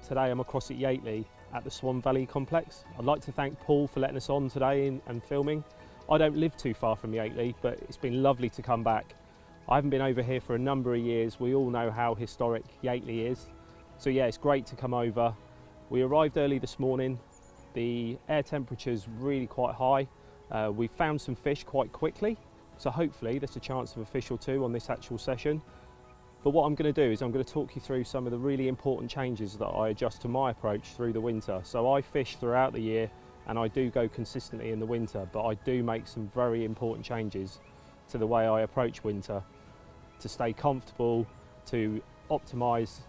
Today I'm across at Yateley at the Swan Valley complex. I'd like to thank Paul for letting us on today and filming. I don't live too far from Yateley, but it's been lovely to come back. I haven't been over here for a number of years. We all know how historic Yateley is. So yeah, it's great to come over. We arrived early this morning. The air temperature's really quite high. We found some fish quite quickly. So hopefully there's a chance of a fish or two on this actual session. But what I'm going to do is I'm going to talk you through some of the really important changes that I adjust to my approach through the winter. So I fish throughout the year and I do go consistently in the winter, but I do make some very important changes to the way I approach winter to stay comfortable, to optimise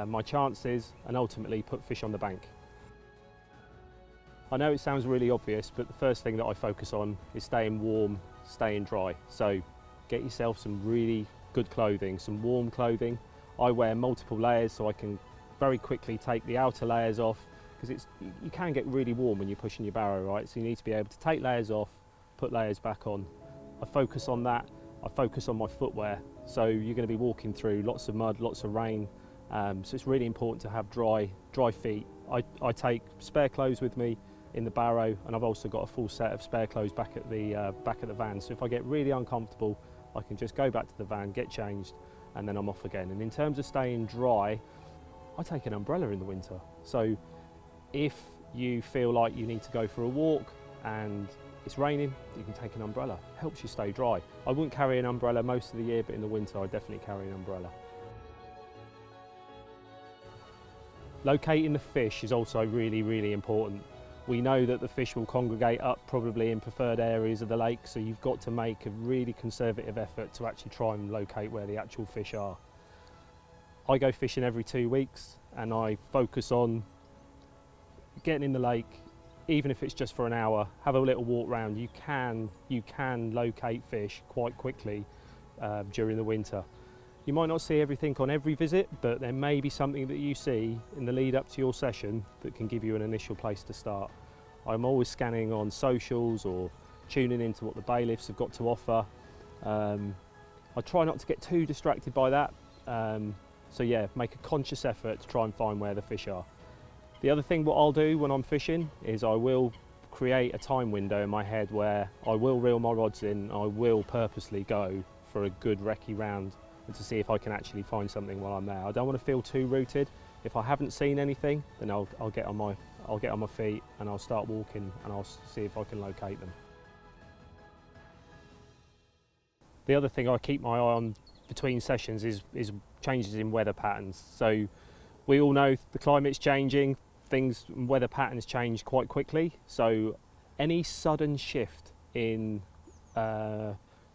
my chances and ultimately put fish on the bank. I know it sounds really obvious, but the first thing that I focus on is staying warm, staying dry. So get yourself some really good clothing, some warm clothing. I wear multiple layers so I can very quickly take the outer layers off, because you can get really warm when you're pushing your barrow, right? So you need to be able to take layers off, put layers back on. I focus on that. I focus on my footwear. So you're going to be walking through lots of mud, lots of rain. So it's really important to have dry feet. I take spare clothes with me in the barrow, and I've also got a full set of spare clothes back at the van. So if I get really uncomfortable, I can just go back to the van, get changed, and then I'm off again. And in terms of staying dry, I take an umbrella in the winter. So if you feel like you need to go for a walk and it's raining, you can take an umbrella. It helps you stay dry. I wouldn't carry an umbrella most of the year, but in the winter I definitely carry an umbrella. Locating the fish is also really, really important. We know that the fish will congregate up probably in preferred areas of the lake, so you've got to make a really conservative effort to actually try and locate where the actual fish are. I go fishing every 2 weeks and I focus on getting in the lake, even if it's just for an hour, have a little walk round. You can locate fish quite quickly during the winter. You might not see everything on every visit, but there may be something that you see in the lead up to your session that can give you an initial place to start. I'm always scanning on socials or tuning into what the bailiffs have got to offer. I try not to get too distracted by that. So yeah, make a conscious effort to try and find where the fish are. The other thing what I'll do when I'm fishing is I will create a time window in my head where I will reel my rods in, I will purposely go for a good recce round and to see if I can actually find something while I'm there. I don't want to feel too rooted. If I haven't seen anything, then I'll get on my feet and I'll start walking and I'll see if I can locate them. The other thing I keep my eye on between sessions is changes in weather patterns. So we all know the climate's changing, weather patterns change quite quickly. So any sudden shift in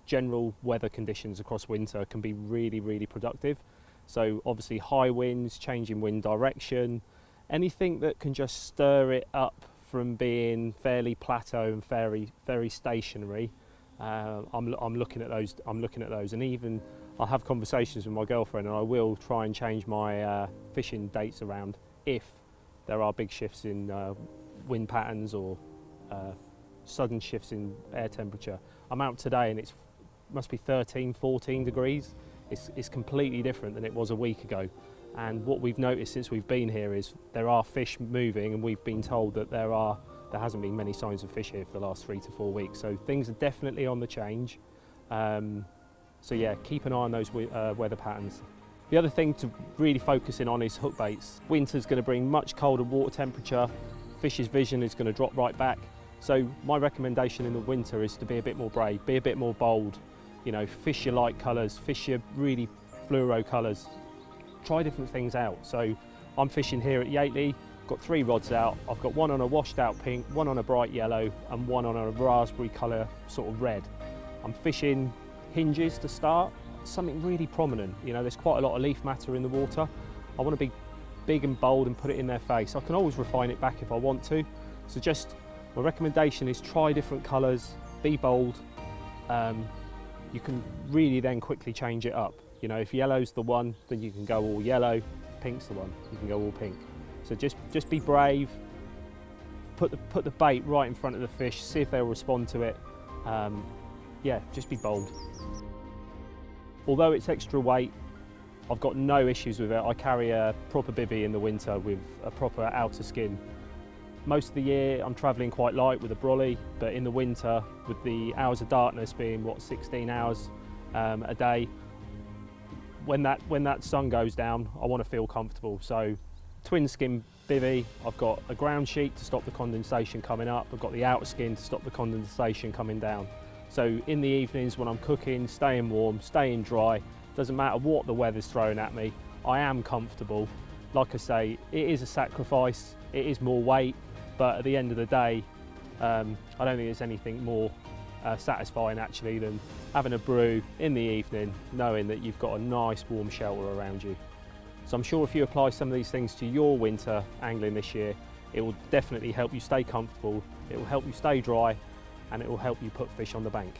general weather conditions across winter can be really, really productive. So obviously high winds, changing wind direction, anything that can just stir it up from being fairly plateau and very stationary. I'm looking at those. And even I'll have conversations with my girlfriend, and I will try and change my fishing dates around if there are big shifts in wind patterns or sudden shifts in air temperature. I'm out today and it must be 13, 14 degrees. It's completely different than it was a week ago. And what we've noticed since we've been here is there are fish moving, and we've been told that there hasn't been many signs of fish here for the last 3 to 4 weeks. So things are definitely on the change. So yeah, keep an eye on those weather patterns. The other thing to really focus in on is hook baits. Winter's going to bring much colder water temperature. Fish's vision is going to drop right back. So my recommendation in the winter is to be a bit more brave, be a bit more bold. You know, fish your light colours, fish your really fluoro colours. Try different things out. So I'm fishing here at Yateley, got 3 rods out. I've got one on a washed out pink, one on a bright yellow, and one on a raspberry colour sort of red. I'm fishing hinges to start, something really prominent. You know, there's quite a lot of leaf matter in the water. I want to be big and bold and put it in their face. I can always refine it back if I want to. So just my recommendation is try different colours, be bold. You can really then quickly change it up. You know, if yellow's the one, then you can go all yellow. Pink's the one, you can go all pink. So just be brave. Put the bait right in front of the fish. See if they'll respond to it. Yeah, just be bold. Although it's extra weight, I've got no issues with it. I carry a proper bivvy in the winter with a proper outer skin. Most of the year I'm travelling quite light with a brolly, but in the winter, with the hours of darkness being 16 hours a day, when that sun goes down, I want to feel comfortable. So twin skin bivvy, I've got a ground sheet to stop the condensation coming up, I've got the outer skin to stop the condensation coming down. So in the evenings when I'm cooking, staying warm, staying dry, doesn't matter what the weather's throwing at me, I am comfortable. Like I say, it is a sacrifice, it is more weight, but at the end of the day, I don't think there's anything more satisfying actually than having a brew in the evening, knowing that you've got a nice warm shelter around you. So I'm sure if you apply some of these things to your winter angling this year, it will definitely help you stay comfortable, it will help you stay dry, and it will help you put fish on the bank.